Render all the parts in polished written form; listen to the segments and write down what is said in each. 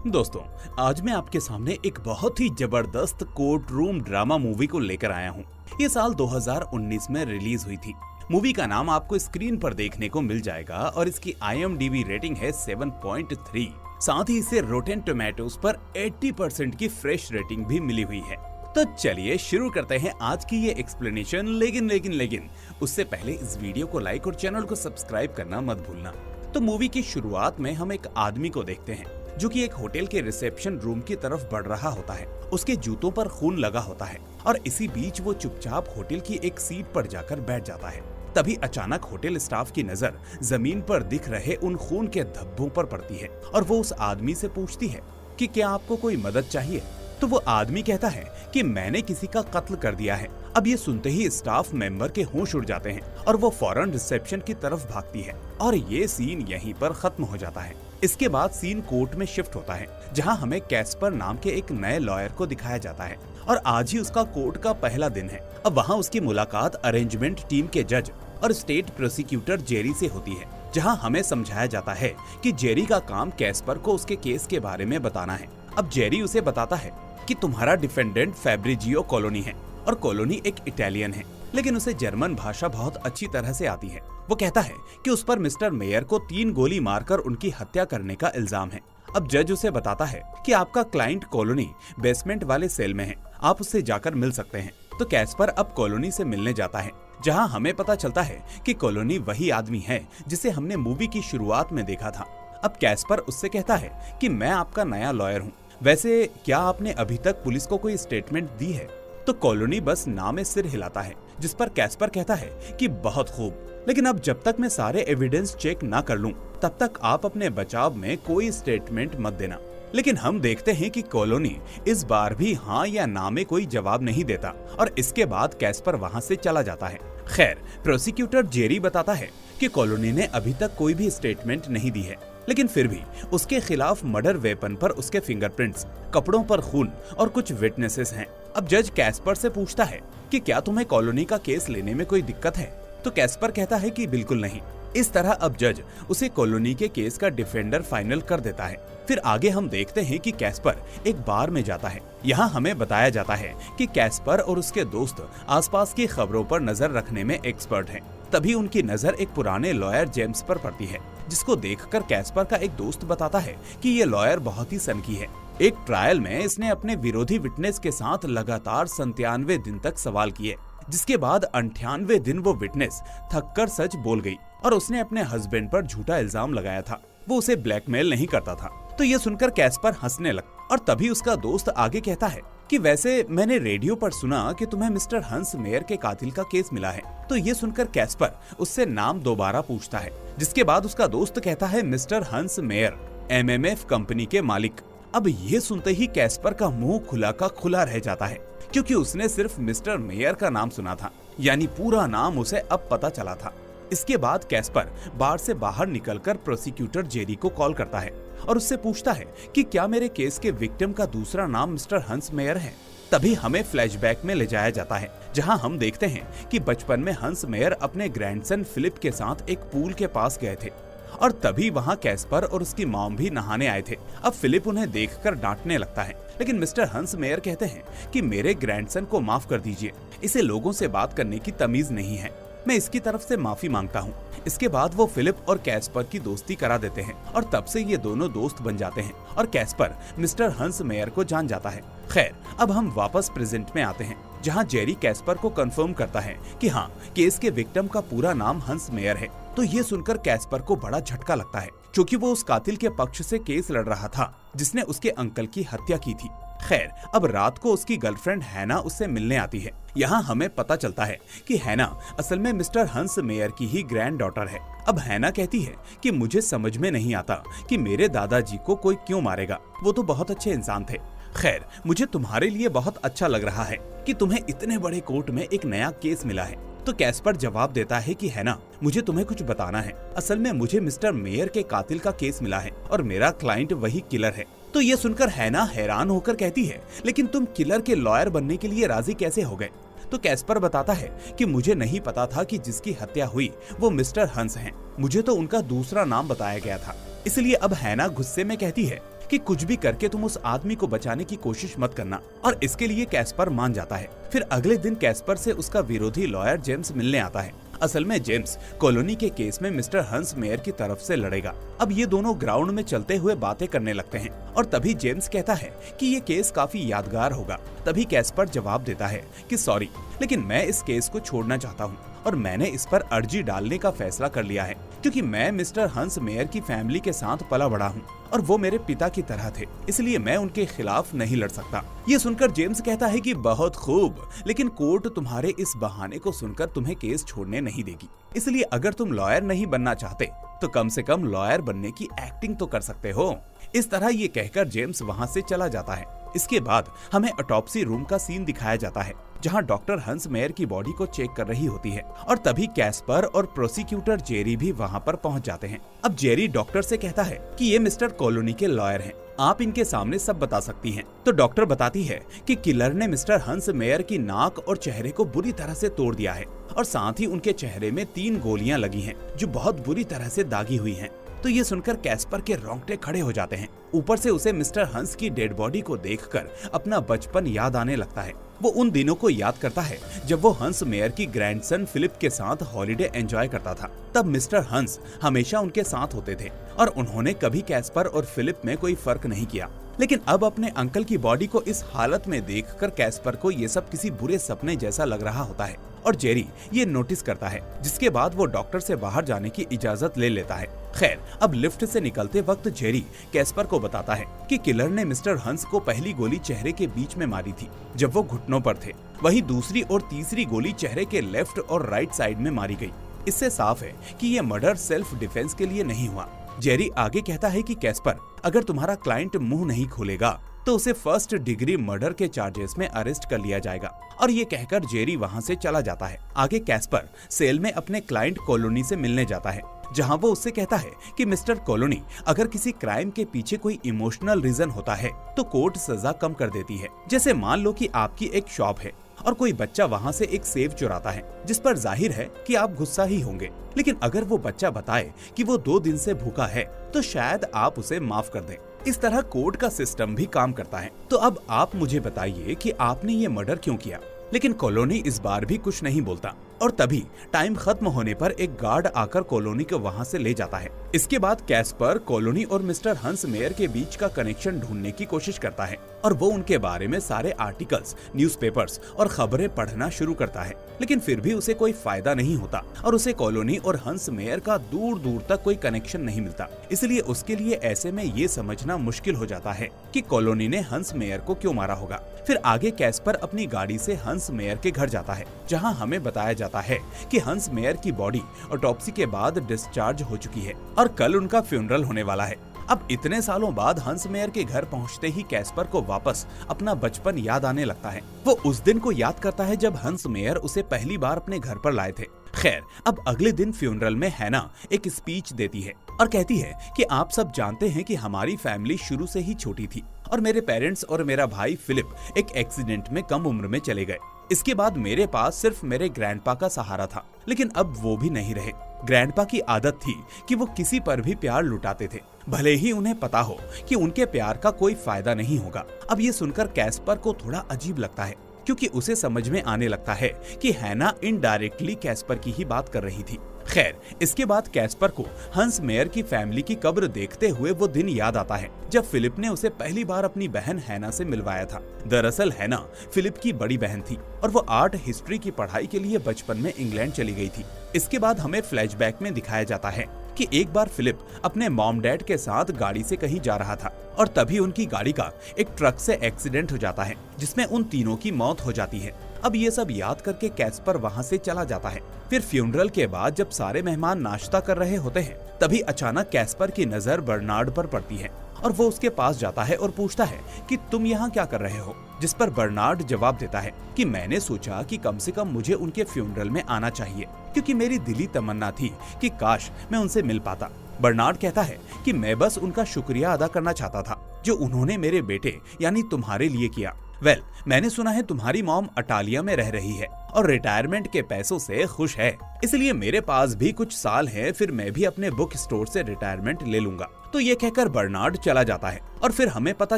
दोस्तों, आज मैं आपके सामने एक बहुत ही जबरदस्त कोर्ट रूम ड्रामा मूवी को लेकर आया हूँ। ये साल 2019 में रिलीज हुई थी। मूवी का नाम आपको स्क्रीन पर देखने को मिल जाएगा और इसकी IMDb रेटिंग है 7.3। साथ ही इसे रोटेन टोमेटोज पर 80% की फ्रेश रेटिंग भी मिली हुई है। तो चलिए शुरू करते हैं आज की ये एक्सप्लेनेशन। लेकिन उससे पहले इस वीडियो को लाइक और चैनल को सब्सक्राइब करना मत भूलना। तो मूवी की शुरुआत में हम एक आदमी को देखते हैं जो कि एक होटल के रिसेप्शन रूम की तरफ बढ़ रहा होता है। उसके जूतों पर खून लगा होता है और इसी बीच वो चुपचाप होटल की एक सीट पर जाकर बैठ जाता है। तभी अचानक होटल स्टाफ की नजर जमीन पर दिख रहे उन खून के धब्बों पर पड़ती है और वो उस आदमी से पूछती है कि क्या आपको कोई मदद चाहिए। तो वो आदमी कहता है कि मैंने किसी का कत्ल कर दिया है। अब ये सुनते ही स्टाफ मेंबर के होश उड़ जाते हैं और वो फौरन रिसेप्शन की तरफ भागती है और ये सीन यहीं पर खत्म हो जाता है। इसके बाद सीन कोर्ट में शिफ्ट होता है जहां हमें कैस्पर नाम के एक नए लॉयर को दिखाया जाता है और आज ही उसका कोर्ट का पहला दिन है। अब वहां उसकी मुलाकात अरेंजमेंट टीम के जज और स्टेट प्रोसिक्यूटर जेरी से होती है, जहां हमें समझाया जाता है कि जेरी का काम कैस्पर को उसके केस के बारे में बताना है। अब जेरी उसे बताता है कि तुम्हारा डिफेंडेंट फैब्रिजियो कॉलोनी है और कॉलोनी एक इटालियन है, लेकिन उसे जर्मन भाषा बहुत अच्छी तरह से आती है। वो कहता है कि उस पर मिस्टर मेयर को 3 गोली मारकर उनकी हत्या करने का इल्जाम है। अब जज उसे बताता है कि आपका क्लाइंट कॉलोनी बेसमेंट वाले सेल में है, आप उससे जाकर मिल सकते हैं। तो कैस्पर अब कॉलोनी से मिलने जाता है, जहां हमें पता चलता है कि कॉलोनी वही आदमी है जिसे हमने मूवी की शुरुआत में देखा था। अब कैस्पर उससे कहता है कि मैं आपका नया लॉयर हूँ, वैसे क्या आपने अभी तक पुलिस को कोई स्टेटमेंट दी है। तो कॉलोनी बस ना में सिर हिलाता है, जिस पर कैस्पर कहता है कि बहुत खूब, लेकिन अब जब तक मैं सारे एविडेंस चेक ना कर लूं, तब तक आप अपने बचाव में कोई स्टेटमेंट मत देना। लेकिन हम देखते हैं कि कॉलोनी इस बार भी हाँ या ना में कोई जवाब नहीं देता और इसके बाद कैस्पर वहां से चला जाता है। खैर, प्रोसिक्यूटर जेरी बताता है कि कॉलोनी ने अभी तक कोई भी स्टेटमेंट नहीं दी है, लेकिन फिर भी उसके खिलाफ मर्डर वेपन पर उसके फिंगरप्रिंट्स, कपड़ों पर खून और कुछ विटनेसेस हैं। अब जज कैस्पर से पूछता है कि क्या तुम्हें कॉलोनी का केस लेने में कोई दिक्कत है। तो कैस्पर कहता है कि बिल्कुल नहीं। इस तरह अब जज उसे कॉलोनी के केस का डिफेंडर फाइनल कर देता है। फिर आगे हम देखते हैं कि कैस्पर एक बार में जाता है। यहाँ हमें बताया जाता है कि कैस्पर और उसके दोस्त आसपास की खबरों पर नजर रखने में एक्सपर्ट हैं। तभी उनकी नजर एक पुराने लॉयर जेम्स पर पड़ती है, जिसको देखकर कैस्पर का एक दोस्त बताता है कि ये लॉयर बहुत ही सनकी है। एक ट्रायल में इसने अपने विरोधी विटनेस के साथ लगातार 97 दिन तक सवाल किए, जिसके बाद 98वें दिन वो विटनेस थककर सच बोल गई और उसने अपने हस्बैंड पर झूठा इल्जाम लगाया था। वो उसे ब्लैकमेल नहीं करता था। तो ये सुनकर कैस्पर हंसने लगा और तभी उसका दोस्त आगे कहता है कि वैसे मैंने रेडियो पर सुना कि तुम्हें मिस्टर हंस मेयर के कातिल का केस मिला है। तो ये सुनकर कैस्पर उससे नाम दोबारा पूछता है, जिसके बाद उसका दोस्त कहता है मिस्टर हंस मेयर, MMF कंपनी के मालिक। अब ये सुनते ही कैस्पर का मुंह खुला का खुला रह जाता है, क्योंकि उसने सिर्फ मिस्टर मेयर का नाम सुना था, यानी पूरा नाम उसे अब पता चला था। इसके बाद कैस्पर बार से बाहर निकलकर प्रोसिक्यूटर जेरी को कॉल करता है और उससे पूछता है कि क्या मेरे केस के विक्टिम का दूसरा नाम मिस्टर हंस मेयर है। तभी हमें फ्लैशबैक में ले जाया जाता है, जहां हम देखते हैं कि बचपन में हंस मेयर अपने ग्रैंडसन फिलिप के साथ एक पूल के पास गए थे और तभी वहां कैस्पर और उसकी मॉम भी नहाने आए थे। अब फिलिप उन्हें देखकर डांटने लगता है, लेकिन मिस्टर हंस मेयर कहते हैं कि मेरे ग्रैंडसन को माफ कर दीजिए, इसे लोगों से बात करने की तमीज नहीं है, मैं इसकी तरफ से माफी मांगता हूँ। इसके बाद वो फिलिप और कैस्पर की दोस्ती करा देते हैं और तब से ये दोनों दोस्त बन जाते हैं और कैस्पर मिस्टर हंस मेयर को जान जाता है। खैर, अब हम वापस प्रेजेंट में आते हैं, जहाँ जेरी कैस्पर को कंफर्म करता है कि हाँ, केस के विक्टिम का पूरा नाम हंस मेयर है। तो ये सुनकर कैस्पर को बड़ा झटका लगता है, क्योंकि वो उस कातिल के पक्ष से केस लड़ रहा था जिसने उसके अंकल की हत्या की थी। खैर, अब रात को उसकी गर्लफ्रेंड हैना उससे मिलने आती है। यहाँ हमें पता चलता है कि हैना असल में मिस्टर हंस मेयर की ही ग्रैंड डॉटर है। अब हैना कहती है कि मुझे समझ में नहीं आता कि मेरे दादाजी को कोई क्यों मारेगा, वो तो बहुत अच्छे इंसान थे। खैर, मुझे तुम्हारे लिए बहुत अच्छा लग रहा है कि तुम्हें इतने बड़े कोर्ट में एक नया केस मिला है। तो कैस्पर जवाब देता है कि हैना, मुझे तुम्हें कुछ बताना है। असल में मुझे मिस्टर मेयर के कातिल का केस मिला है और मेरा क्लाइंट वही किलर है। तो ये सुनकर हैना हैरान होकर कहती है, लेकिन तुम किलर के लॉयर बनने के लिए राजी कैसे हो गए। तो कैस्पर बताता है कि मुझे नहीं पता था कि जिसकी हत्या हुई वो मिस्टर हंस हैं। मुझे तो उनका दूसरा नाम बताया गया था। इसलिए अब हैना गुस्से में कहती है कि कुछ भी करके तुम उस आदमी को बचाने की कोशिश मत करना, और इसके लिए कैस्पर मान जाता है। फिर अगले दिन कैस्पर से उसका विरोधी लॉयर जेम्स मिलने आता है। असल में जेम्स कॉलोनी के केस में मिस्टर हंस मेयर की तरफ से लड़ेगा। अब ये दोनों ग्राउंड में चलते हुए बातें करने लगते हैं और तभी जेम्स कहता है कि ये केस काफी यादगार होगा। तभी कैस्पर जवाब देता है कि सॉरी, लेकिन मैं इस केस को छोड़ना चाहता हूँ और मैंने इस पर अर्जी डालने का फैसला कर लिया है, क्योंकि मैं मिस्टर हंस मेयर की फैमिली के साथ पला बड़ा हूँ और वो मेरे पिता की तरह थे, इसलिए मैं उनके खिलाफ नहीं लड़ सकता। ये सुनकर जेम्स कहता है कि बहुत खूब, लेकिन कोर्ट तुम्हारे इस बहाने को सुनकर तुम्हें केस छोड़ने नहीं देगी, इसलिए अगर तुम लॉयर नहीं बनना चाहते तो कम से कम लॉयर बनने की एक्टिंग तो कर सकते हो। इस तरह ये कहकर जेम्स वहाँ से चला जाता है। इसके बाद हमें ऑटोप्सी रूम का सीन दिखाया जाता है, जहां डॉक्टर हंस मेयर की बॉडी को चेक कर रही होती है और तभी कैस्पर और प्रोसिक्यूटर जेरी भी वहां पर पहुंच जाते हैं। अब जेरी डॉक्टर से कहता है कि ये मिस्टर कॉलोनी के लॉयर हैं, आप इनके सामने सब बता सकती हैं। तो डॉक्टर बताती है कि किलर ने मिस्टर हंस मेयर की नाक और चेहरे को बुरी तरह से तोड़ दिया है और साथ ही उनके चेहरे में 3 गोलियां लगी हैं, जो बहुत बुरी तरह से दागी हुई हैं। तो ये सुनकर कैस्पर के रोंगटे खड़े हो जाते हैं। ऊपर से उसे मिस्टर हंस की डेड बॉडी को देखकर अपना बचपन याद आने लगता है। वो उन दिनों को याद करता है जब वो हंस मेयर की ग्रैंडसन फिलिप के साथ हॉलिडे एंजॉय करता था। तब मिस्टर हंस हमेशा उनके साथ होते थे और उन्होंने कभी कैस्पर और फिलिप में कोई फर्क नहीं किया। लेकिन अब अपने अंकल की बॉडी को इस हालत में देखकर कैस्पर को ये सब किसी बुरे सपने जैसा लग रहा होता है और जेरी ये नोटिस करता है, जिसके बाद वो डॉक्टर से बाहर जाने की इजाजत ले लेता है। खैर, अब लिफ्ट से निकलते वक्त जेरी कैस्पर को बताता है कि किलर ने मिस्टर हंस को पहली गोली चेहरे के बीच में मारी थी जब वो घुटनों पर थे, वहीं दूसरी और तीसरी गोली चेहरे के लेफ्ट और राइट साइड में मारी गई। इससे साफ है कि ये मर्डर सेल्फ डिफेंस के लिए नहीं हुआ। जेरी आगे कहता है कि कैस्पर, अगर तुम्हारा क्लाइंट मुंह नहीं खोलेगा तो उसे फर्स्ट डिग्री मर्डर के चार्जेस में अरेस्ट कर लिया जाएगा। और ये कहकर जेरी वहाँ से चला जाता है। आगे कैस्पर सेल में अपने क्लाइंट कॉलोनी से मिलने जाता है, जहाँ वो उससे कहता है कि मिस्टर कॉलोनी, अगर किसी क्राइम के पीछे कोई इमोशनल रीजन होता है तो कोर्ट सजा कम कर देती है। जैसे मान लो कि आपकी एक शॉप है और कोई बच्चा वहाँ से एक सेब चुराता है, जिस पर जाहिर है कि आप गुस्सा ही होंगे, लेकिन अगर वो बच्चा बताए कि वो 2 दिन से भूखा है तो शायद आप उसे माफ कर दें। इस तरह कोर्ट का सिस्टम भी काम करता है। तो अब आप मुझे बताइए कि आपने ये मर्डर क्यों किया। लेकिन कॉलोनी इस बार भी कुछ नहीं बोलता और तभी टाइम खत्म होने पर एक गार्ड आकर कॉलोनी को वहाँ से ले जाता है। इसके बाद कैस्पर कॉलोनी और मिस्टर हंस मेयर के बीच का कनेक्शन ढूंढने की कोशिश करता है और वो उनके बारे में सारे आर्टिकल्स, न्यूज़पेपर्स और खबरें पढ़ना शुरू करता है, लेकिन फिर भी उसे कोई फायदा नहीं होता और उसे कॉलोनी और हंस मेयर का दूर दूर तक कोई कनेक्शन नहीं मिलता। इसलिए उसके लिए ऐसे में ये समझना मुश्किल हो जाता है कि कॉलोनी ने हंस मेयर को क्यों मारा होगा। फिर आगे कैस्पर अपनी गाड़ी से हंस मेयर के घर जाता है, जहाँ हमें बताया जाता है कि हंस मेयर की बॉडी ऑटोप्सी के बाद डिस्चार्ज हो चुकी है और कल उनका फ्यूनरल होने वाला है। अब इतने सालों बाद हंस मेयर के घर पहुंचते ही कैस्पर को वापस अपना बचपन याद आने लगता है। वो उस दिन को याद करता है जब हंस मेयर उसे पहली बार अपने घर पर लाए थे। खैर, अब अगले दिन फ्यूनरल में हैना एक स्पीच देती है और कहती है कि आप सब जानते हैं कि हमारी फैमिली शुरू से ही छोटी थी और मेरे पेरेंट्स और मेरा भाई फिलिप एक एक्सीडेंट में कम उम्र में चले गए। इसके बाद मेरे पास सिर्फ मेरे ग्रैंडपा का सहारा था, लेकिन अब वो भी नहीं रहे। ग्रैंडपा की आदत थी कि वो किसी पर भी प्यार लुटाते थे, भले ही उन्हें पता हो कि उनके प्यार का कोई फायदा नहीं होगा। अब ये सुनकर कैस्पर को थोड़ा अजीब लगता है, क्योंकि उसे समझ में आने लगता है कि हैना इनडायरेक्टली कैस्पर की ही बात कर रही थी। खैर, इसके बाद कैस्पर को हंस मेयर की फैमिली की कब्र देखते हुए वो दिन याद आता है जब फिलिप ने उसे पहली बार अपनी बहन हैना से मिलवाया था। दरअसल हैना फिलिप की बड़ी बहन थी और वो आर्ट हिस्ट्री की पढ़ाई के लिए बचपन में इंग्लैंड चली गई थी। इसके बाद हमें फ्लैशबैक में दिखाया जाता है कि एक बार फिलिप अपने मॉम डैड के साथ गाड़ी से कहीं जा रहा था और तभी उनकी गाड़ी का एक ट्रक से एक्सीडेंट हो जाता है, जिसमें उन तीनों की मौत हो जाती है। अब ये सब याद करके कैस्पर वहाँ से चला जाता है। फिर फ्यूनरल के बाद जब सारे मेहमान नाश्ता कर रहे होते हैं, तभी अचानक कैस्पर की नजर बर्नार्ड पर पड़ती है और वो उसके पास जाता है और पूछता है कि तुम यहाँ क्या कर रहे हो, जिस पर बर्नार्ड जवाब देता है कि मैंने सोचा कि कम से कम मुझे उनके फ्यूनरल में आना चाहिए, क्योंकि मेरी दिली तमन्ना थी कि काश मैं उनसे मिल पाता। बर्नार्ड कहता है कि मैं बस उनका शुक्रिया अदा करना चाहता था जो उन्होंने मेरे बेटे यानी तुम्हारे लिए किया। मैंने सुना है तुम्हारी मॉम अटालिया में रह रही है और रिटायरमेंट के पैसों से खुश है, इसलिए मेरे पास भी कुछ साल हैं, फिर मैं भी अपने बुक स्टोर से रिटायरमेंट ले लूंगा। तो ये कहकर बर्नार्ड चला जाता है और फिर हमें पता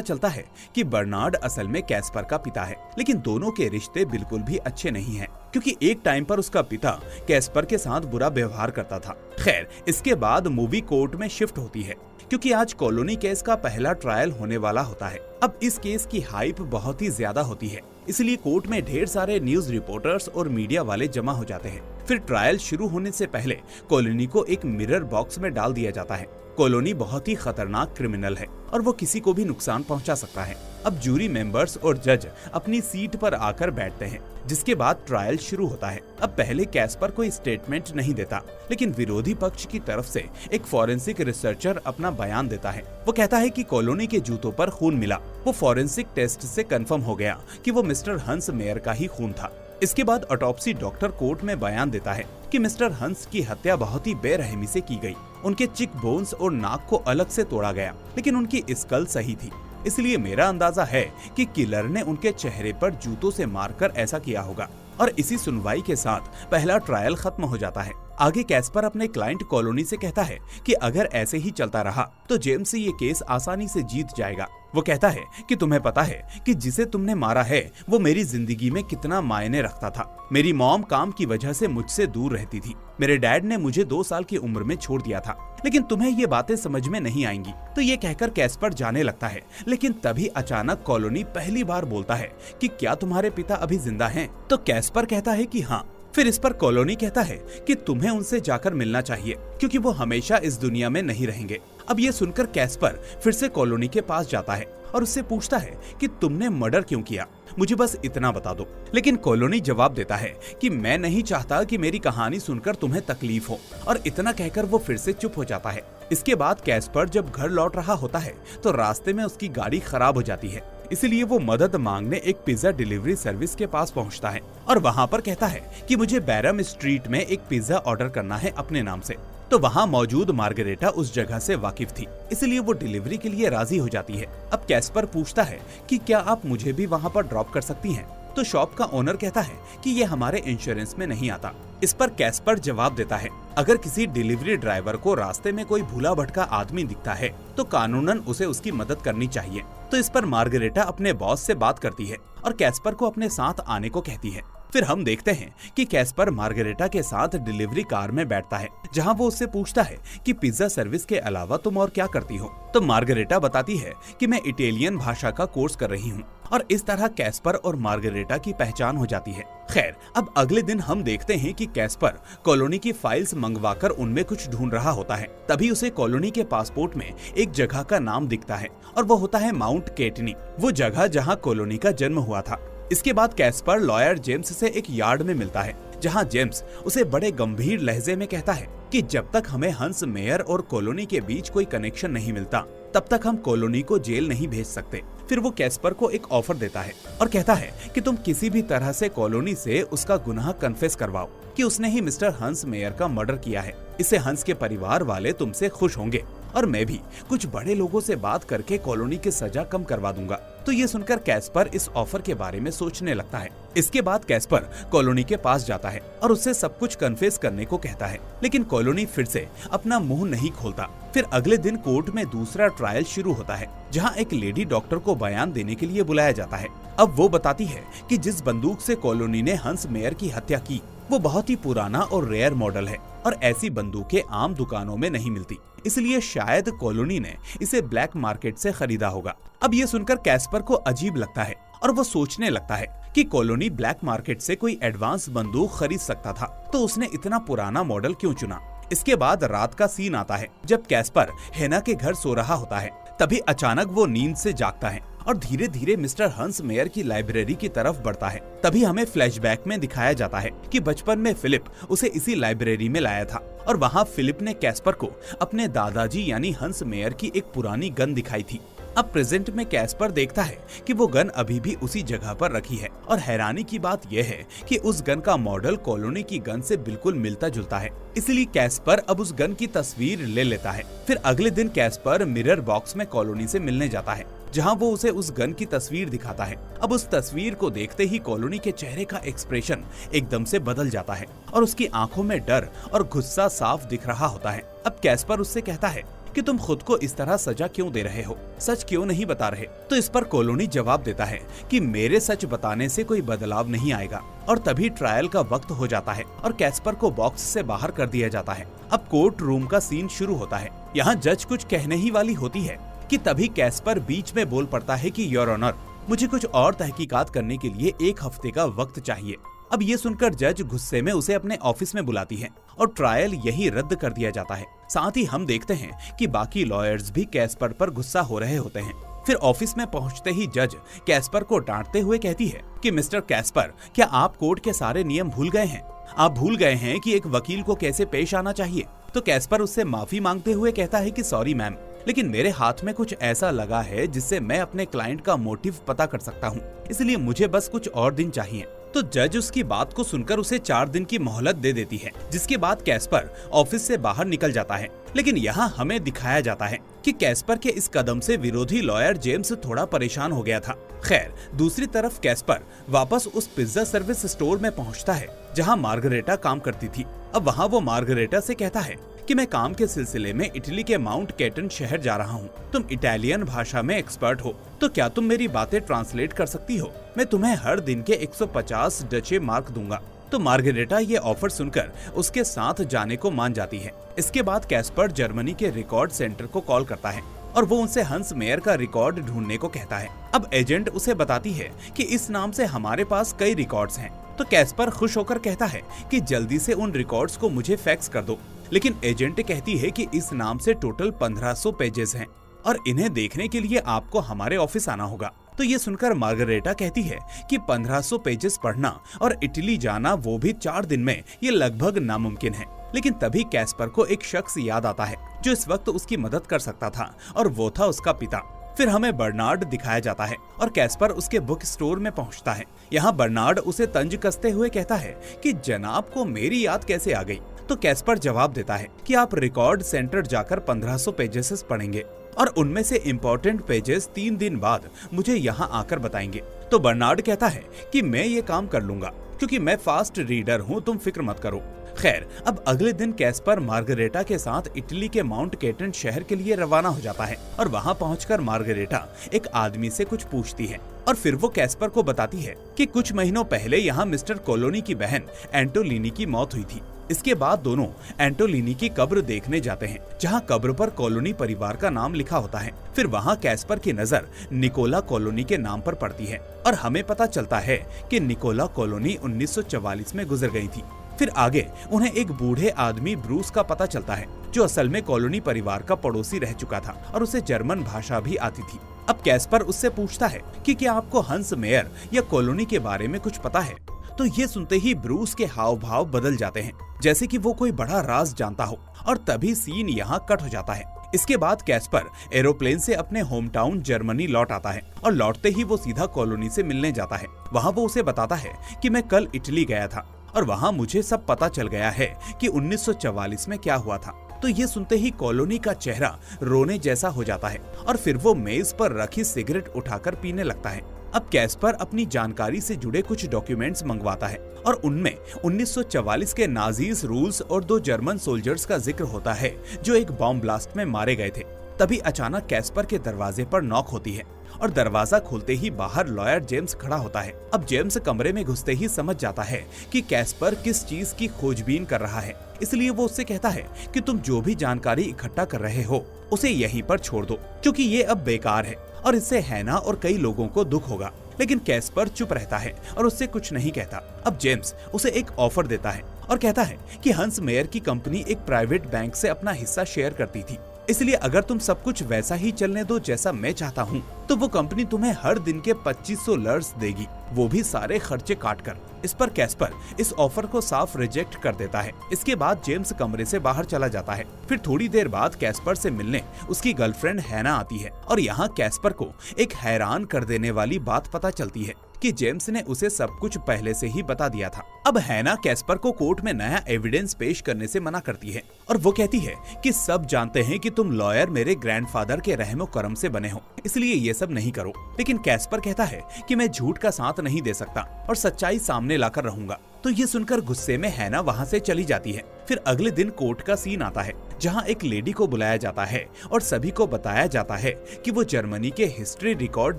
चलता है कि बर्नार्ड असल में कैस्पर का पिता है, लेकिन दोनों के रिश्ते बिल्कुल भी अच्छे नहीं हैं, क्योंकि एक टाइम पर उसका पिता कैस्पर के साथ बुरा व्यवहार करता था। खैर, इसके बाद मूवी कोर्ट में शिफ्ट होती है, क्योंकि आज कॉलोनी केस का पहला ट्रायल होने वाला होता है। अब इस केस की हाइप बहुत ही ज्यादा होती है, इसलिए कोर्ट में ढेर सारे न्यूज रिपोर्टर्स और मीडिया वाले जमा हो जाते हैं। फिर ट्रायल शुरू होने से पहले कॉलोनी को एक मिरर बॉक्स में डाल दिया जाता है। कॉलोनी बहुत ही खतरनाक क्रिमिनल है और वो किसी को भी नुकसान पहुंचा सकता है। अब जूरी मेंबर्स और जज अपनी सीट पर आकर बैठते हैं, जिसके बाद ट्रायल शुरू होता है। अब पहले कैस्पर कोई स्टेटमेंट नहीं देता, लेकिन विरोधी पक्ष की तरफ से एक फॉरेंसिक रिसर्चर अपना बयान देता है। वो कहता है कि कॉलोनी के जूतों पर खून मिला। वो फॉरेंसिक टेस्ट से कंफर्म हो गया कि वो मिस्टर हंस मेयर का ही खून था। इसके बाद ऑटोप्सी डॉक्टर कोर्ट में बयान देता है कि मिस्टर हंस की हत्या बहुत ही बेरहमी से की गई। उनके चिक बोन्स और नाक को अलग से तोड़ा गया, लेकिन उनकी स्कल सही थी। इसलिए मेरा अंदाजा है कि किलर ने उनके चेहरे पर जूतों से मारकर ऐसा किया होगा। और इसी सुनवाई के साथ पहला ट्रायल खत्म हो जाता है। आगे कैस्पर अपने क्लाइंट कॉलोनी से कहता है कि अगर ऐसे ही चलता रहा तो जेम्स ये केस आसानी से जीत जाएगा। वो कहता है कि तुम्हें पता है कि जिसे तुमने मारा है वो मेरी जिंदगी में कितना मायने रखता था। मेरी मॉम काम की वजह से मुझसे दूर रहती थी। मेरे डैड ने मुझे 2 साल की उम्र में छोड़ दिया था, लेकिन तुम्हें ये बातें समझ में नहीं आएंगी। तो ये कहकर कैस्पर जाने लगता है, लेकिन तभी अचानक कॉलोनी पहली बार बोलता है कि क्या तुम्हारे पिता अभी जिंदा हैं? तो कैस्पर कहता है कि हाँ। फिर इस पर कॉलोनी कहता है कि तुम्हें उनसे जाकर मिलना चाहिए, क्योंकि वो हमेशा इस दुनिया में नहीं रहेंगे। अब ये सुनकर कैस्पर फिर से कॉलोनी के पास जाता है और उससे पूछता है कि तुमने मर्डर क्यों किया, मुझे बस इतना बता दो। लेकिन कॉलोनी जवाब देता है कि मैं नहीं चाहता कि मेरी कहानी सुनकर तुम्हें तकलीफ हो, और इतना कहकर वो फिर से चुप हो जाता है। इसके बाद कैस्पर जब घर लौट रहा होता है तो रास्ते में उसकी गाड़ी खराब हो जाती है, इसलिए वो मदद मांगने एक पिज्जा डिलीवरी सर्विस के पास पहुंचता है और वहां पर कहता है कि मुझे बैरम स्ट्रीट में एक पिज्जा ऑर्डर करना है अपने नाम से। तो वहां मौजूद मार्गरेटा उस जगह से वाकिफ थी, इसलिए वो डिलीवरी के लिए राजी हो जाती है। अब कैस्पर पूछता है कि क्या आप मुझे भी वहां पर ड्रॉप कर सकती हैं? तो शॉप का ओनर कहता है कि ये हमारे इंश्योरेंस में नहीं आता। इस पर कैस्पर जवाब देता है, अगर किसी डिलीवरी ड्राइवर को रास्ते में कोई भूला भटका आदमी दिखता है तो कानूनन उसे उसकी मदद करनी चाहिए। तो इस पर मार्गरेटा अपने बॉस से बात करती है और कैस्पर को अपने साथ आने को कहती है। फिर हम देखते हैं कि कैस्पर मार्गरेटा के साथ डिलीवरी कार में बैठता है, जहां वो उससे पूछता है कि पिज्जा सर्विस के अलावा तुम और क्या करती हो। तो मार्गरेटा बताती है कि मैं इटालियन भाषा का कोर्स कर रही हूँ, और इस तरह कैस्पर और मार्गरेटा की पहचान हो जाती है। खैर, अब अगले दिन हम देखते हैं कि कैस्पर कॉलोनी की फाइल्स मंगवाकर उनमें कुछ ढूंढ रहा होता है। तभी उसे कॉलोनी के पासपोर्ट में एक जगह का नाम दिखता है, और वो होता है माउंट केटनी, वो जगह जहाँ कॉलोनी का जन्म हुआ था। इसके बाद कैस्पर लॉयर जेम्स से एक यार्ड में मिलता है, जहां जेम्स उसे बड़े गंभीर लहजे में कहता है कि जब तक हमें हंस मेयर और कॉलोनी के बीच कोई कनेक्शन नहीं मिलता तब तक हम कॉलोनी को जेल नहीं भेज सकते। फिर वो कैस्पर को एक ऑफर देता है और कहता है कि तुम किसी भी तरह से कॉलोनी से उसका गुनाह कन्फेस करवाओ कि उसने ही मिस्टर हंस मेयर का मर्डर किया है। इससे हंस के परिवार वाले तुमसे खुश होंगे, और मैं भी कुछ बड़े लोगों से बात करके कॉलोनी की सजा कम करवा दूंगा। तो ये सुनकर कैस्पर इस ऑफर के बारे में सोचने लगता है। इसके बाद कैस्पर कॉलोनी के पास जाता है और उससे सब कुछ कन्फेस करने को कहता है, लेकिन कॉलोनी फिर से अपना मुंह नहीं खोलता। फिर अगले दिन कोर्ट में दूसरा ट्रायल शुरू होता है, जहां एक लेडी डॉक्टर को बयान देने के लिए बुलाया जाता है। अब वो बताती है कि जिस बंदूक से कॉलोनी ने हंस मेयर की हत्या की वो बहुत ही पुराना और रेयर मॉडल है, और ऐसी बंदूकें आम दुकानों में नहीं मिलती, इसलिए शायद कॉलोनी ने इसे ब्लैक मार्केट से खरीदा होगा। अब ये सुनकर कैस्पर को अजीब लगता है और वो सोचने लगता है कि कॉलोनी ब्लैक मार्केट से कोई एडवांस बंदूक खरीद सकता था, तो उसने इतना पुराना मॉडल क्यों चुना। इसके बाद रात का सीन आता है, जब कैस्पर हेना के घर सो रहा होता है। तभी अचानक वो नींद से जागता है और धीरे धीरे मिस्टर हंस मेयर की लाइब्रेरी की तरफ बढ़ता है। तभी हमें फ्लैशबैक में दिखाया जाता है कि बचपन में फिलिप उसे इसी लाइब्रेरी में लाया था, और वहाँ फिलिप ने कैस्पर को अपने दादाजी यानी हंस मेयर की एक पुरानी गन दिखाई थी। अब प्रेजेंट में कैस्पर देखता है कि वो गन अभी भी उसी जगह पर रखी है और हैरानी की बात यह है कि उस गन का मॉडल कॉलोनी की गन से बिल्कुल मिलता जुलता है। इसलिए कैस्पर अब उस गन की तस्वीर ले लेता है। फिर अगले दिन कैस्पर मिरर बॉक्स में कॉलोनी से मिलने जाता है, जहां वो उसे उस गन की तस्वीर दिखाता है। अब उस तस्वीर को देखते ही कॉलोनी के चेहरे का एक्सप्रेशन एकदम से बदल जाता है और उसकी आंखों में डर और गुस्सा साफ दिख रहा होता है। अब कैस्पर उससे कहता है कि तुम खुद को इस तरह सजा क्यों दे रहे हो, सच क्यों नहीं बता रहे। तो इस पर कॉलोनी जवाब देता है कि मेरे सच बताने से कोई बदलाव नहीं आएगा। और तभी ट्रायल का वक्त हो जाता है और कैस्पर को बॉक्स से बाहर कर दिया जाता है। अब कोर्ट रूम का सीन शुरू होता है। यहाँ जज कुछ कहने ही वाली होती है कि तभी कैस्पर बीच में बोल पड़ता है कि योर ऑनर, मुझे कुछ और तहकीकात करने के लिए 1 हफ्ते का वक्त चाहिए। अब ये सुनकर जज गुस्से में उसे अपने ऑफिस में बुलाती है और ट्रायल यही रद्द कर दिया जाता है। साथ ही हम देखते हैं कि बाकी लॉयर्स भी कैस्पर पर गुस्सा हो रहे होते हैं। फिर ऑफिस में पहुंचते ही जज कैस्पर को डांटते हुए कहती है कि मिस्टर कैस्पर, क्या आप कोर्ट के सारे नियम भूल गए हैं? आप भूल गए हैं कि एक वकील को कैसे पेश आना चाहिए? तो कैस्पर उससे माफी मांगते हुए कहता है कि सॉरी मैम, लेकिन मेरे हाथ में कुछ ऐसा लगा है जिससे मैं अपने क्लाइंट का मोटिव पता कर सकता हूँ, इसलिए मुझे बस कुछ और दिन चाहिए। तो जज उसकी बात को सुनकर उसे 4 दिन की मोहलत दे देती है, जिसके बाद कैस्पर ऑफिस से बाहर निकल जाता है। लेकिन यहाँ हमें दिखाया जाता है कि कैस्पर के इस कदम से विरोधी लॉयर जेम्स थोड़ा परेशान हो गया था। खैर, दूसरी तरफ कैस्पर वापस उस पिज्जा सर्विस स्टोर में पहुँचता है जहाँ मार्गरेटा काम करती थी। अब वहाँ वो मार्गरेटा से कहता है कि मैं काम के सिलसिले में इटली के माउंट केटन शहर जा रहा हूँ। तुम इटालियन भाषा में एक्सपर्ट हो, तो क्या तुम मेरी बातें ट्रांसलेट कर सकती हो? मैं तुम्हें हर दिन के 150 डचे मार्क दूंगा। तो मार्गरेटा ये ऑफर सुनकर उसके साथ जाने को मान जाती है। इसके बाद कैस्पर जर्मनी के रिकॉर्ड सेंटर को कॉल करता है और वो उनसे हंस मेयर का रिकॉर्ड ढूंढने को कहता है। अब एजेंट उसे बताती है कि इस नाम से हमारे पास कई रिकॉर्ड्स हैं। तो कैस्पर खुश होकर कहता है कि जल्दी से उन रिकॉर्ड्स को मुझे फैक्स कर दो। लेकिन एजेंट कहती है कि इस नाम से टोटल 1500 पेजेस हैं और इन्हें देखने के लिए आपको हमारे ऑफिस आना होगा। तो ये सुनकर मार्गरेटा कहती है कि 1500 पेजेस पढ़ना और इटली जाना, वो भी 4 दिन में, ये लगभग नामुमकिन है। लेकिन तभी कैस्पर को एक शख्स याद आता है जो इस वक्त उसकी मदद कर सकता था, और वो था उसका पिता। फिर हमें बर्नार्ड दिखाया जाता है और कैस्पर उसके बुक स्टोर में पहुंचता है। यहाँ बर्नार्ड उसे तंज कसते हुए कहता है कि जनाब को मेरी याद कैसे आ गई। तो कैस्पर जवाब देता है कि आप रिकॉर्ड सेंटर जाकर 1500 पेजेस पढ़ेंगे और उनमें से इम्पोर्टेंट पेजेस 3 दिन बाद मुझे यहाँ आकर बताएंगे। तो बर्नार्ड कहता है कि मैं ये काम कर लूंगा क्योंकि मैं फास्ट रीडर हूँ, तुम फिक्र मत करो। खैर, अब अगले दिन कैस्पर मार्गरेटा के साथ इटली के माउंट केटन शहर के लिए रवाना हो जाता है और वहाँ पहुंचकर मार्गरेटा एक आदमी से कुछ पूछती है और फिर वो कैस्पर को बताती है कि कुछ महीनों पहले यहाँ मिस्टर कोलोनी की बहन एंटोलिनी की मौत हुई थी। इसके बाद दोनों एंटोलिनी की कब्र देखने जाते हैं, जहाँ कब्र पर कोलोनी परिवार का नाम लिखा होता है। फिर वहाँ कैस्पर की नजर निकोला कोलोनी के नाम पर पड़ती है और हमें पता चलता है कि निकोला कोलोनी 1944 में गुजर गई थी। फिर आगे उन्हें एक बूढ़े आदमी ब्रूस का पता चलता है जो असल में कोलोनी परिवार का पड़ोसी रह चुका था और उसे जर्मन भाषा भी आती थी। अब कैस्पर उससे पूछता है कि क्या आपको हंस मेयर या कोलोनी के बारे में कुछ पता है। तो ये सुनते ही ब्रूस के हाव भाव बदल जाते हैं, जैसे कि वो कोई बड़ा राज जानता हो, और तभी सीन यहाँ कट हो जाता है। इसके बाद कैस्पर एरोप्लेन से अपने होम टाउन जर्मनी लौट आता है और लौटते ही वो सीधा कोलोनी से मिलने जाता है। वहाँ वो उसे बताता है कि मैं कल इटली गया था और वहाँ मुझे सब पता चल गया है कि 1944 में क्या हुआ था। तो ये सुनते ही कोलोनी का चेहरा रोने जैसा हो जाता है और फिर वो मेज पर रखी सिगरेट उठाकर पीने लगता है। अब कैस्पर अपनी जानकारी से जुड़े कुछ डॉक्यूमेंट्स मंगवाता है और उनमें 1944 के नाजीज रूल्स और 2 जर्मन सोल्जर्स का जिक्र होता है जो एक बॉम्ब ब्लास्ट में मारे गए थे। तभी अचानक कैस्पर के दरवाजे पर नॉक होती है और दरवाजा खुलते ही बाहर लॉयर जेम्स खड़ा होता है। अब जेम्स कमरे में घुसते ही समझ जाता है कि कैस्पर किस चीज की खोजबीन कर रहा है, इसलिए वो उससे कहता है कि तुम जो भी जानकारी इकट्ठा कर रहे हो उसे यहीं पर छोड़ दो, क्योंकि ये अब बेकार है और इससे हैना और कई लोगों को दुख होगा। लेकिन कैस्पर चुप रहता है और उससे कुछ नहीं कहता। अब जेम्स उसे एक ऑफर देता है और कहता है कि हंस मेयर की कंपनी एक प्राइवेट बैंक से अपना हिस्सा शेयर करती थी इसलिए अगर तुम सब कुछ वैसा ही चलने दो जैसा मैं चाहता हूँ, तो वो कंपनी तुम्हें हर दिन के 2500 लर्स देगी, वो भी सारे खर्चे काट कर। इस पर कैस्पर इस ऑफर को साफ रिजेक्ट कर देता है। इसके बाद जेम्स कमरे से बाहर चला जाता है। फिर थोड़ी देर बाद कैस्पर से मिलने उसकी गर्लफ्रेंड हैना आती है और यहाँ कैस्पर को एक हैरान कर देने वाली बात पता चलती है कि जेम्स ने उसे सब कुछ पहले से ही बता दिया था। अब हैना कैस्पर को कोर्ट में नया एविडेंस पेश करने से मना करती है और वो कहती है कि सब जानते हैं कि तुम लॉयर मेरे ग्रैंडफादर के रहमो करम से बने हो, इसलिए ये सब नहीं करो। लेकिन कैस्पर कहता है कि मैं झूठ का साथ नहीं दे सकता और सच्चाई सामने लाकर रहूंगा। तो ये सुनकर गुस्से में हैना वहाँ से चली जाती है। फिर अगले दिन कोर्ट का सीन आता है जहाँ एक लेडी को बुलाया जाता है और सभी को बताया जाता है कि वो जर्मनी के हिस्ट्री रिकॉर्ड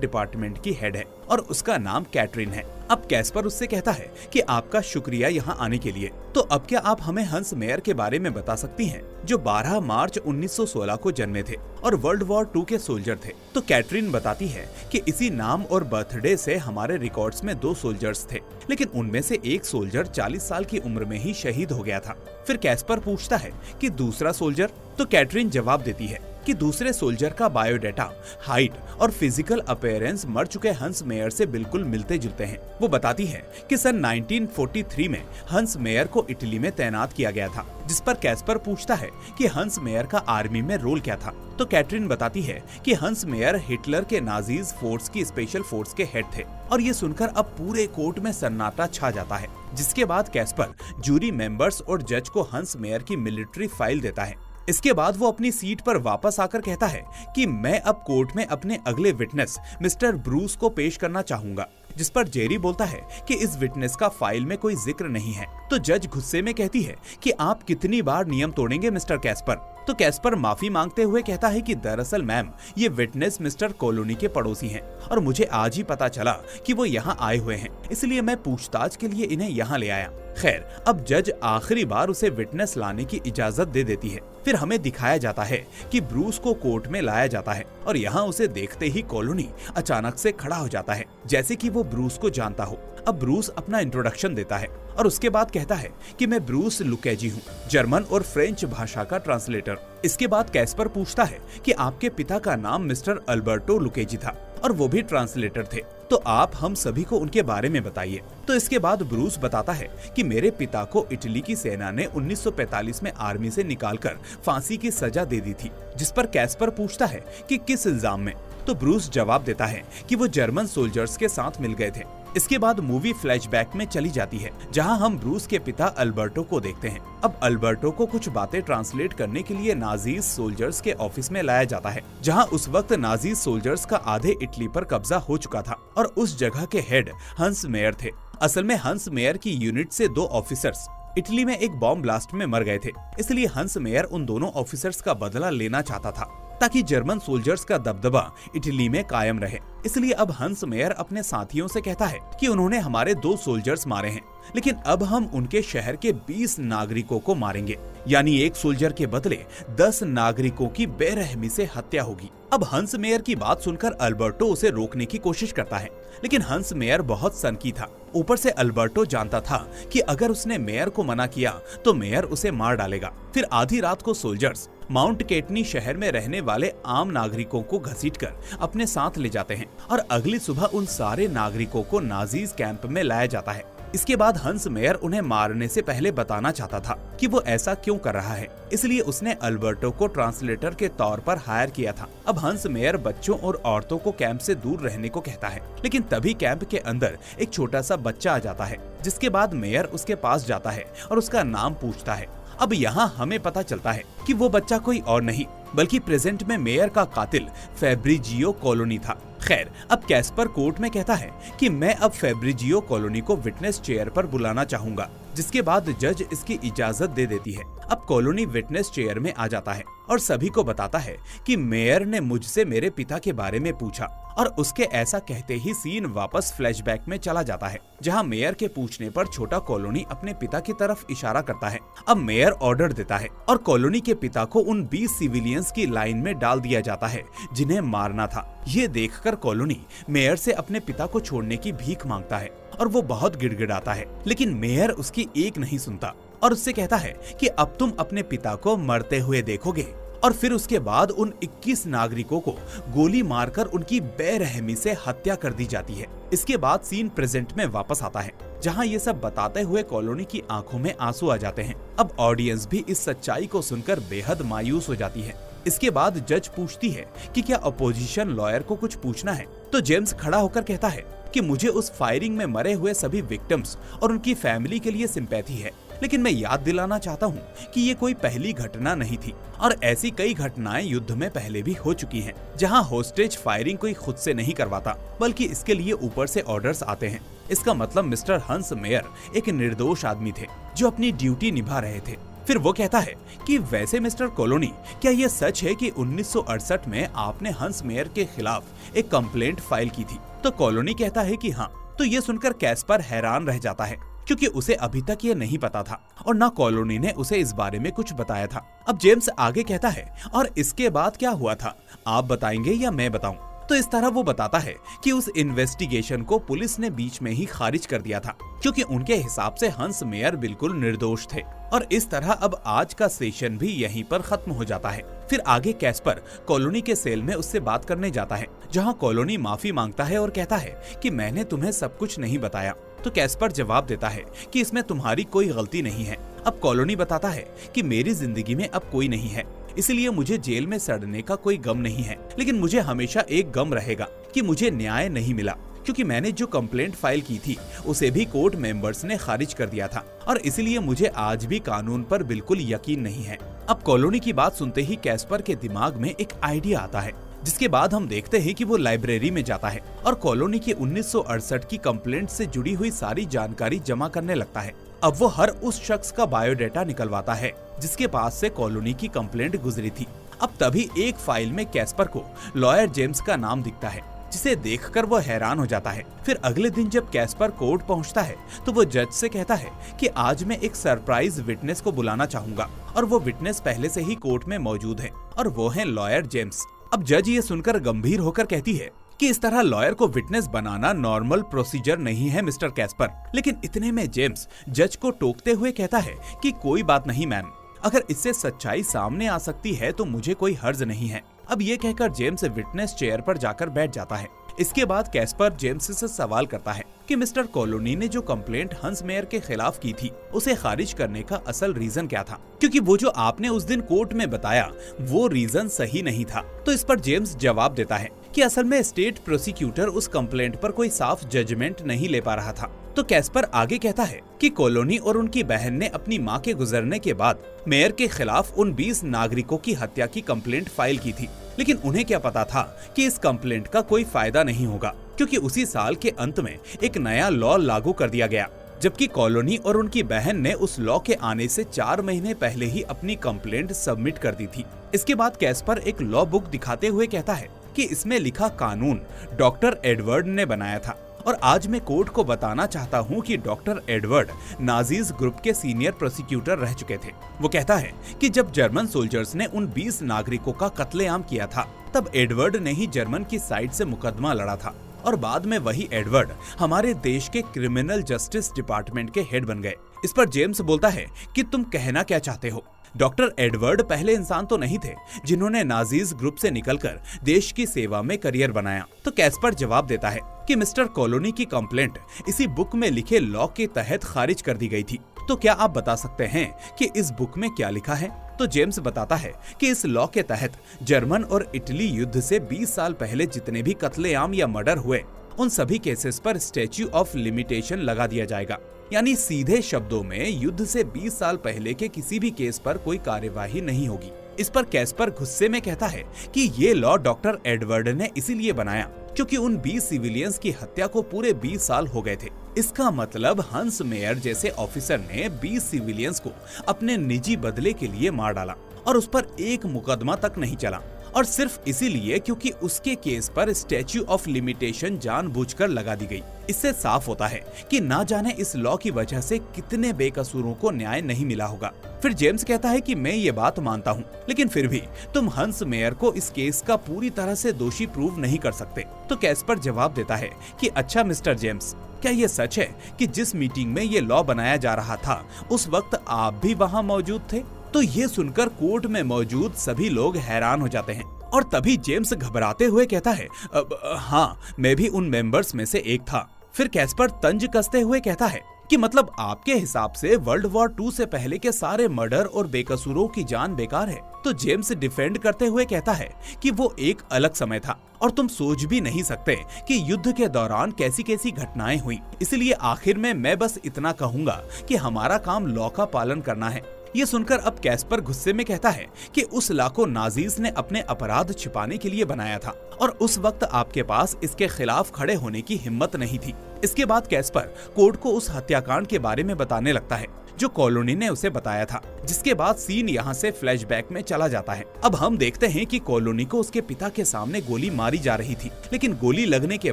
डिपार्टमेंट की हेड है और उसका नाम कैटरीन है। अब कैस्पर उससे कहता है कि आपका शुक्रिया यहाँ आने के लिए। तो अब क्या आप हमें हंस मेयर के बारे में बता सकती हैं, जो 12 मार्च 1916 को जन्मे थे और वर्ल्ड वॉर 2 के सोल्जर थे। तो कैटरीन बताती है कि इसी नाम और बर्थडे से हमारे रिकॉर्ड्स में 2 सोल्जर्स थे, लेकिन उनमें से एक सोल्जर 40 साल की उम्र में ही शहीद हो गया था। फिर कैस्पर पूछता है कि दूसरा सोल्जर? तो कैटरीन जवाब देती है कि दूसरे सोल्जर का बायोडाटा, हाइट और फिजिकल अपीयरेंस मर चुके हंस मेयर से बिल्कुल मिलते जुलते हैं। वो बताती है कि सन 1943 में हंस मेयर को इटली में तैनात किया गया था, जिस पर कैस्पर पूछता है कि हंस मेयर का आर्मी में रोल क्या था। तो कैटरीन बताती है कि हंस मेयर हिटलर के नाजीज फोर्स की स्पेशल फोर्स के हेड थे। और ये सुनकर अब पूरे कोर्ट में सन्नाटा छा जाता है, जिसके बाद कैस्पर जूरी मेंबर्स और जज को हंस मेयर की मिलिट्री फाइल देता है। इसके बाद वो अपनी सीट पर वापस आकर कहता है कि मैं अब कोर्ट में अपने अगले विटनेस मिस्टर ब्रूस को पेश करना चाहूंगा, जिस पर जेरी बोलता है कि इस विटनेस का फाइल में कोई जिक्र नहीं है। तो जज गुस्से में कहती है कि आप कितनी बार नियम तोड़ेंगे मिस्टर कैस्पर। तो कैस्पर माफी मांगते हुए कहता है कि दरअसल मैम, ये विटनेस मिस्टर कॉलोनी के पड़ोसी हैं और मुझे आज ही पता चला कि वो यहाँ आए हुए हैं, इसलिए मैं पूछताछ के लिए इन्हें यहाँ ले आया। खैर, अब जज आखिरी बार उसे विटनेस लाने की इजाजत दे देती है। फिर हमें दिखाया जाता है कि ब्रूस को कोर्ट में लाया जाता है और यहाँ उसे देखते ही कॉलोनी अचानक से खड़ा हो जाता है, जैसे कि वो ब्रूस को जानता हो। अब ब्रूस अपना इंट्रोडक्शन देता है और उसके बाद कहता है कि मैं ब्रूस लुकेजी हूँ, जर्मन और फ्रेंच भाषा का ट्रांसलेटर। इसके बाद कैस्पर पूछता है कि आपके पिता का नाम मिस्टर अल्बर्टो लुकेजी था और वो भी ट्रांसलेटर थे, तो आप हम सभी को उनके बारे में बताइए। तो इसके बाद ब्रूस बताता है कि मेरे पिता को इटली की सेना ने 1945 में आर्मी से निकालकर फांसी की सजा दे दी थी, जिस पर कैस्पर पूछता है कि किस इल्जाम में। तो ब्रूस जवाब देता है कि वो जर्मन सोल्जर्स के साथ मिल गए थे। इसके बाद मूवी फ्लैशबैक में चली जाती है, जहां हम ब्रूस के पिता अल्बर्टो को देखते हैं। अब अल्बर्टो को कुछ बातें ट्रांसलेट करने के लिए नाजीज सोल्जर्स के ऑफिस में लाया जाता है, जहां उस वक्त नाजीज सोल्जर्स का आधे इटली पर कब्जा हो चुका था और उस जगह के हेड हंस मेयर थे। असल में हंस मेयर की यूनिट से 2 ऑफिसर्स इटली में एक बॉम्ब ब्लास्ट में मर गए थे, इसलिए हंस मेयर उन दोनों ऑफिसर्स का बदला लेना चाहता था ताकि जर्मन सोल्जर्स का दबदबा इटली में कायम रहे। इसलिए अब हंस मेयर अपने साथियों से कहता है कि उन्होंने हमारे 2 सोल्जर्स मारे हैं, लेकिन अब हम उनके शहर के 20 नागरिकों को मारेंगे, यानी एक सोल्जर के बदले 10 नागरिकों की बेरहमी से हत्या होगी। अब हंस मेयर की बात सुनकर अल्बर्टो उसे रोकने की कोशिश करता है, लेकिन हंस मेयर बहुत सनकी था। ऊपर से अल्बर्टो जानता था कि अगर उसने मेयर को मना किया तो मेयर उसे मार डालेगा। फिर आधी रात को सोल्जर्स माउंट केटनी शहर में रहने वाले आम नागरिकों को घसीटकर अपने साथ ले जाते हैं और अगली सुबह उन सारे नागरिकों को नाजीज कैंप में लाया जाता है। इसके बाद हंस मेयर उन्हें मारने से पहले बताना चाहता था कि वो ऐसा क्यों कर रहा है, इसलिए उसने अल्बर्टो को ट्रांसलेटर के तौर पर हायर किया था। अब हंस मेयर बच्चों और औरतों को कैंप से दूर रहने को कहता है, लेकिन तभी कैंप के अंदर एक छोटा सा बच्चा आ जाता है, जिसके बाद मेयर उसके पास जाता है और उसका नाम पूछता है। अब यहाँ हमें पता चलता है कि वो बच्चा कोई और नहीं बल्कि प्रेजेंट में मेयर का कातिल फेब्रिजियो कॉलोनी था। खैर, अब कैस्पर कोर्ट में कहता है कि मैं अब फेब्रिजियो कॉलोनी को विटनेस चेयर पर बुलाना चाहूंगा, जिसके बाद जज इसकी इजाजत दे देती है। अब कॉलोनी विटनेस चेयर में आ जाता है और सभी को बताता है कि मेयर ने मुझसे मेरे पिता के बारे में पूछा और उसके ऐसा कहते ही सीन वापस फ्लैशबैक में चला जाता है, जहां मेयर के पूछने पर छोटा कॉलोनी अपने पिता की तरफ इशारा करता है। अब मेयर ऑर्डर देता है और कॉलोनी के पिता को उन 20 सिविलियंस की लाइन में डाल दिया जाता है जिन्हें मारना था। ये देखकर कॉलोनी मेयर से अपने पिता को छोड़ने की भीख मांगता है और वो बहुत गिड़गिड़ाता है, लेकिन मेयर उसकी एक नहीं सुनता और उससे कहता है कि अब तुम अपने पिता को मरते हुए देखोगे और फिर उसके बाद उन 21 नागरिकों को गोली मारकर उनकी बेरहमी से हत्या कर दी जाती है। इसके बाद सीन प्रेजेंट में वापस आता है, जहां ये सब बताते हुए कॉलोनी की आंखों में आंसू आ जाते हैं। अब ऑडियंस भी इस सच्चाई को सुनकर बेहद मायूस हो जाती है। इसके बाद जज पूछती है कि क्या अपोजिशन लॉयर को कुछ पूछना है, तो जेम्स खड़ा होकर कहता है कि मुझे उस फायरिंग में मरे हुए सभी विक्टिम्स और उनकी फैमिली के लिए सिंपैथी है, लेकिन मैं याद दिलाना चाहता हूँ कि ये कोई पहली घटना नहीं थी और ऐसी कई घटनाएं युद्ध में पहले भी हो चुकी हैं, जहां होस्टेज फायरिंग कोई खुद से नहीं करवाता, बल्कि इसके लिए ऊपर से ऑर्डर्स आते हैं। इसका मतलब मिस्टर हंस मेयर एक निर्दोष आदमी थे जो अपनी ड्यूटी निभा रहे थे। फिर वो कहता है कि वैसे मिस्टर कॉलोनी, क्या ये सच है कि 1968 में आपने हंस मेयर के खिलाफ एक कंप्लेंट फाइल की थी? तो कॉलोनी कहता है कि हाँ। तो ये सुनकर कैस्पर हैरान रह जाता है, क्योंकि उसे अभी तक ये नहीं पता था और ना कॉलोनी ने उसे इस बारे में कुछ बताया था। अब जेम्स आगे कहता है, और इसके बाद क्या हुआ था, आप बताएंगे या मैं बताऊं? तो इस तरह वो बताता है कि उस इन्वेस्टिगेशन को पुलिस ने बीच में ही खारिज कर दिया था, क्योंकि उनके हिसाब से हंस मेयर बिल्कुल निर्दोष थे। और इस तरह अब आज का सेशन भी यहीं पर खत्म हो जाता है। फिर आगे कैस्पर कॉलोनी के सेल में उससे बात करने जाता है, जहां कॉलोनी माफी मांगता है और कहता है कि मैंने तुम्हें सब कुछ नहीं बताया। तो कैस्पर जवाब देता है कि इसमें तुम्हारी कोई गलती नहीं है। अब कॉलोनी बताता है कि मेरी जिंदगी में अब कोई नहीं है, इसलिए मुझे जेल में सड़ने का कोई गम नहीं है, लेकिन मुझे हमेशा एक गम रहेगा कि मुझे न्याय नहीं मिला, क्योंकि मैंने जो कंप्लेंट फाइल की थी उसे भी कोर्ट मेंबर्स ने खारिज कर दिया था और इसलिए मुझे आज भी कानून पर बिल्कुल यकीन नहीं है। अब कॉलोनी की बात सुनते ही कैस्पर के दिमाग में एक आइडिया आता है, जिसके बाद हम देखते हैं कि वो लाइब्रेरी में जाता है और कॉलोनी के 1968 की कंप्लेंट से जुड़ी हुई सारी जानकारी जमा करने लगता है। अब वो हर उस शख्स का बायोडाटा निकलवाता है जिसके पास से कॉलोनी की कंप्लेंट गुजरी थी। अब तभी एक फाइल में कैस्पर को लॉयर जेम्स का नाम दिखता है, जिसे देखकर वो हैरान हो जाता है। फिर अगले दिन जब कैस्पर कोर्ट पहुंचता है तो वो जज से कहता है कि आज मैं एक सरप्राइज विटनेस को बुलाना चाहूंगा, और वो विटनेस पहले से ही कोर्ट में मौजूद है और वो है लॉयर जेम्स। अब जज ये सुनकर गंभीर होकर कहती है कि इस तरह लॉयर को विटनेस बनाना नॉर्मल प्रोसीजर नहीं है मिस्टर कैस्पर। लेकिन इतने में जेम्स जज को टोकते हुए कहता है कि कोई बात नहीं मैम, अगर इससे सच्चाई सामने आ सकती है तो मुझे कोई हर्ज नहीं है। अब ये कहकर जेम्स विटनेस चेयर पर जाकर बैठ जाता है। इसके बाद कैस्पर जेम्स से सवाल करता है कि मिस्टर कॉलोनी ने जो कंप्लेंट हंस मेयर के खिलाफ की थी उसे खारिज करने का असल रीजन क्या था, क्योंकि वो जो आपने उस दिन कोर्ट में बताया वो रीजन सही नहीं था। तो इस पर जेम्स जवाब देता है कि असल में स्टेट प्रोसिक्यूटर उस कंप्लेंट पर कोई साफ जजमेंट नहीं ले पा रहा था। तो कैस्पर आगे कहता है कि कॉलोनी और उनकी बहन ने अपनी मां के गुजरने के बाद मेयर के खिलाफ उन 20 नागरिकों की हत्या की कंप्लेंट फाइल की थी, लेकिन उन्हें क्या पता था कि इस कंप्लेंट का कोई फायदा नहीं होगा, क्योंकि उसी साल के अंत में एक नया लॉ लागू कर दिया गया, जबकि कॉलोनी और उनकी बहन ने उस लॉ के आने से 4 महीने पहले ही अपनी कंप्लेंट सबमिट कर दी थी। इसके बाद कैस्पर एक लॉ बुक दिखाते हुए कहता है कि इसमें लिखा कानून डॉक्टर एडवर्ड ने बनाया था, और आज मैं कोर्ट को बताना चाहता हूँ कि डॉक्टर एडवर्ड नाजीज ग्रुप के सीनियर प्रोसिक्यूटर रह चुके थे। वो कहता है कि जब जर्मन सोल्जर्स ने उन 20 नागरिकों का कत्लेआम किया था तब एडवर्ड ने ही जर्मन की साइड से मुकदमा लड़ा था, और बाद में वही एडवर्ड हमारे देश के क्रिमिनल जस्टिस डिपार्टमेंट के हेड बन गए। इस पर जेम्स बोलता है कि तुम कहना क्या चाहते हो? डॉक्टर एडवर्ड पहले इंसान तो नहीं थे जिन्होंने नाजीज ग्रुप से निकलकर देश की सेवा में करियर बनाया। तो कैस्पर जवाब देता है कि मिस्टर कॉलोनी की कंप्लेंट इसी बुक में लिखे लॉ के तहत खारिज कर दी गई थी। तो क्या आप बता सकते हैं कि इस बुक में क्या लिखा है? तो जेम्स बताता है कि इस लॉ के तहत जर्मन और इटली युद्ध से 20 साल पहले जितने भी कत्लेआम या मर्डर हुए उन सभी केसेस पर स्टैच्यू ऑफ लिमिटेशन लगा दिया जाएगा, यानी सीधे शब्दों में युद्ध से 20 साल पहले के किसी भी केस पर कोई कार्यवाही नहीं होगी। इस पर कैस्पर गुस्से में कहता है कि ये लॉ डॉक्टर एडवर्ड ने इसीलिए बनाया क्योंकि उन 20 सिविलियंस की हत्या को पूरे 20 साल हो गए थे। इसका मतलब हंस मेयर जैसे ऑफिसर ने 20 सिविलियंस को अपने निजी बदले के लिए मार डाला और उस पर एक मुकदमा तक नहीं चला, और सिर्फ इसीलिए क्योंकि उसके केस पर स्टैच्यू ऑफ लिमिटेशन जानबूझकर लगा दी गई। इससे साफ होता है कि ना जाने इस लॉ की वजह से कितने बेकसूरों को न्याय नहीं मिला होगा। फिर जेम्स कहता है कि मैं ये बात मानता हूँ, लेकिन फिर भी तुम हंस मेयर को इस केस का पूरी तरह से दोषी प्रूव नहीं कर सकते। तो कैस्पर जवाब देता है कि अच्छा मिस्टर जेम्स, क्या ये सच है कि जिस मीटिंग में ये लॉ बनाया जा रहा था उस वक्त आप भी वहाँ मौजूद थे? तो ये सुनकर कोर्ट में मौजूद सभी लोग हैरान हो जाते हैं और तभी जेम्स घबराते हुए कहता है, हाँ, मैं भी उन मेंबर्स में से एक था। फिर कैस्पर तंज कसते हुए कहता है कि मतलब आपके हिसाब से वर्ल्ड वॉर 2 से पहले के सारे मर्डर और बेकसूरों की जान बेकार है। तो जेम्स डिफेंड करते हुए कहता है कि वो एक अलग समय था और तुम सोच भी नहीं सकते कि युद्ध के दौरान कैसी कैसी घटनाएं हुई। इसलिए आखिर में मैं बस इतना कहूंगा कि हमारा काम लॉ का पालन करना है। ये सुनकर अब कैस्पर गुस्से में कहता है कि उस लॉ को नाजीज ने अपने अपराध छिपाने के लिए बनाया था और उस वक्त आपके पास इसके खिलाफ खड़े होने की हिम्मत नहीं थी। इसके बाद कैस्पर कोर्ट को उस हत्याकांड के बारे में बताने लगता है जो कॉलोनी ने उसे बताया था, जिसके बाद सीन यहाँ से फ्लैशबैक में चला जाता है। अब हम देखते हैं कि कॉलोनी को उसके पिता के सामने गोली मारी जा रही थी, लेकिन गोली लगने के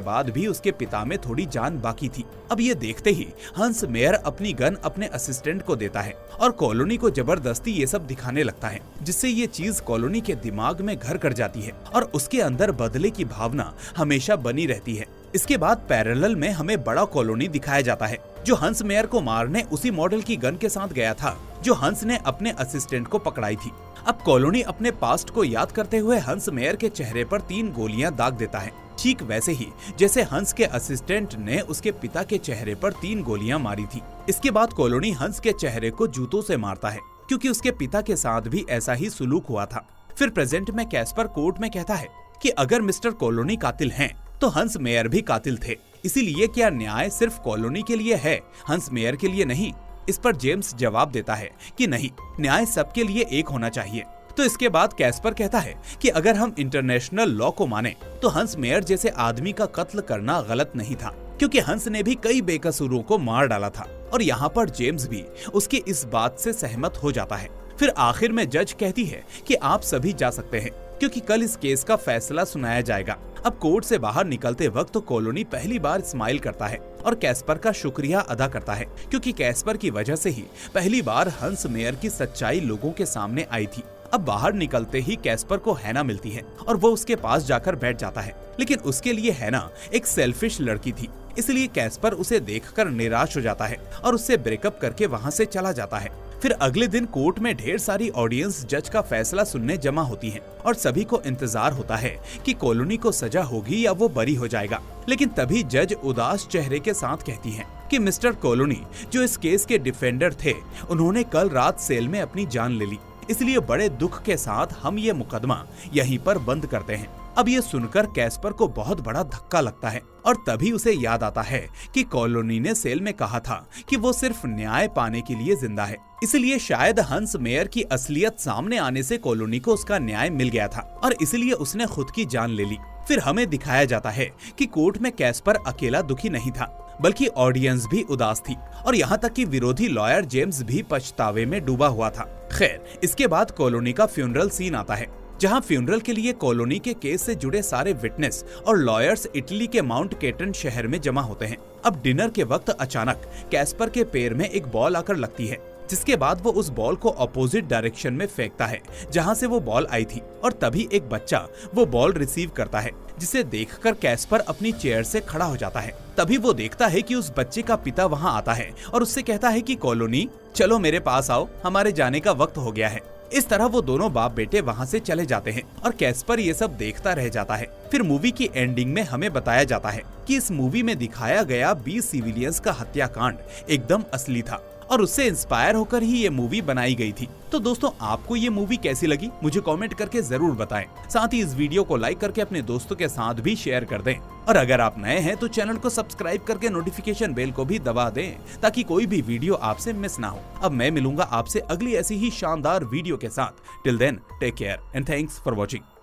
बाद भी उसके पिता में थोड़ी जान बाकी थी। अब ये देखते ही हंस मेयर अपनी गन अपने असिस्टेंट को देता है और कॉलोनी को जबरदस्ती ये सब दिखाने लगता है, जिससे ये चीज कॉलोनी के दिमाग में घर कर जाती है और उसके अंदर बदले की भावना हमेशा बनी रहती है। इसके बाद पैरेलल में हमें बड़ा कॉलोनी दिखाया जाता है जो हंस मेयर को मारने उसी मॉडल की गन के साथ गया था जो हंस ने अपने असिस्टेंट को पकड़ाई थी। अब कॉलोनी अपने पास्ट को याद करते हुए हंस मेयर के चेहरे पर 3 गोलियां दाग देता है, ठीक वैसे ही जैसे हंस के असिस्टेंट ने उसके पिता के चेहरे पर 3 गोलियां मारी थी। इसके बाद कॉलोनी हंस के चेहरे को जूतों से मारता है क्योंकि उसके पिता के साथ भी ऐसा ही सुलूक हुआ था। फिर प्रेजेंट में कैस्पर कोर्ट में कहता है कि अगर मिस्टर कॉलोनी कातिल हैं, तो हंस मेयर भी कातिल थे, इसीलिए क्या न्याय सिर्फ कॉलोनी के लिए है, हंस मेयर के लिए नहीं? इस पर जेम्स जवाब देता है कि नहीं, न्याय सबके लिए एक होना चाहिए। तो इसके बाद कैस्पर कहता है कि अगर हम इंटरनेशनल लॉ को माने तो हंस मेयर जैसे आदमी का कत्ल करना गलत नहीं था, क्योंकि हंस ने भी कई बेकसूरों को मार डाला था। और यहाँ पर जेम्स भी उसकी इस बात से सहमत हो जाता है। फिर आखिर में जज कहती है कि आप सभी जा सकते हैं क्योंकि कल इस केस का फैसला सुनाया जाएगा। अब कोर्ट से बाहर निकलते वक्त तो कॉलोनी पहली बार स्माइल करता है और कैस्पर का शुक्रिया अदा करता है, क्योंकि कैस्पर की वजह से ही पहली बार हंस मेयर की सच्चाई लोगों के सामने आई थी। अब बाहर निकलते ही कैस्पर को हैना मिलती है और वो उसके पास जाकर बैठ जाता है, लेकिन उसके लिए हैना एक सेल्फिश लड़की थी, इसलिए कैस्पर उसे देखकर निराश हो जाता है और उससे ब्रेकअप करके वहाँ से चला जाता है। फिर अगले दिन कोर्ट में ढेर सारी ऑडियंस जज का फैसला सुनने जमा होती है और सभी को इंतजार होता है कि कॉलोनी को सजा होगी या वो बरी हो जाएगा। लेकिन तभी जज उदास चेहरे के साथ कहती है कि मिस्टर कॉलोनी जो इस केस के डिफेंडर थे, उन्होंने कल रात सेल में अपनी जान ले ली, इसलिए बड़े दुख के साथ हम ये मुकदमा यहीं पर बंद करते हैं। अब ये सुनकर कैस्पर को बहुत बड़ा धक्का लगता है और तभी उसे याद आता है कि कॉलोनी ने सेल में कहा था कि वो सिर्फ न्याय पाने के लिए जिंदा है, इसलिए शायद हंस मेयर की असलियत सामने आने से कॉलोनी को उसका न्याय मिल गया था और इसलिए उसने खुद की जान ले ली। फिर हमें दिखाया जाता है कि कोर्ट में कैस्पर अकेला दुखी नहीं था, बल्कि ऑडियंस भी उदास थी और यहाँ तक कि विरोधी लॉयर जेम्स भी पछतावे में डूबा हुआ था। खैर, इसके बाद कॉलोनी का फ्यूनरल सीन आता है, जहां फ्यूनरल के लिए कॉलोनी के केस से जुड़े सारे विटनेस और लॉयर्स इटली के माउंट केटन शहर में जमा होते हैं। अब डिनर के वक्त अचानक कैस्पर के पैर में एक बॉल आकर लगती है, जिसके बाद वो उस बॉल को अपोजिट डायरेक्शन में फेंकता है जहां से वो बॉल आई थी और तभी एक बच्चा वो बॉल रिसीव करता है, जिसे देखकर कैस्पर अपनी चेयर से खड़ा हो जाता है। तभी वो देखता है कि उस बच्चे का पिता वहां आता है और उससे कहता है कि कॉलोनी चलो मेरे पास आओ, हमारे जाने का वक्त हो गया है। इस तरह वो दोनों बाप बेटे वहाँ से चले जाते हैं और कैस्पर ये सब देखता रह जाता है। फिर मूवी की एंडिंग में हमें बताया जाता है कि इस मूवी में दिखाया गया 20 सिविलियंस का हत्याकांड एकदम असली था और उससे इंस्पायर होकर ही ये मूवी बनाई गई थी। तो दोस्तों, आपको ये मूवी कैसी लगी मुझे कमेंट करके जरूर बताएं। साथ ही इस वीडियो को लाइक करके अपने दोस्तों के साथ भी शेयर कर दें और अगर आप नए हैं तो चैनल को सब्सक्राइब करके नोटिफिकेशन बेल को भी दबा दें ताकि कोई भी वीडियो आपसे मिस ना हो। अब मैं मिलूंगा आपसे अगली ऐसी ही शानदार वीडियो के साथ। Till then take care and thanks for watching.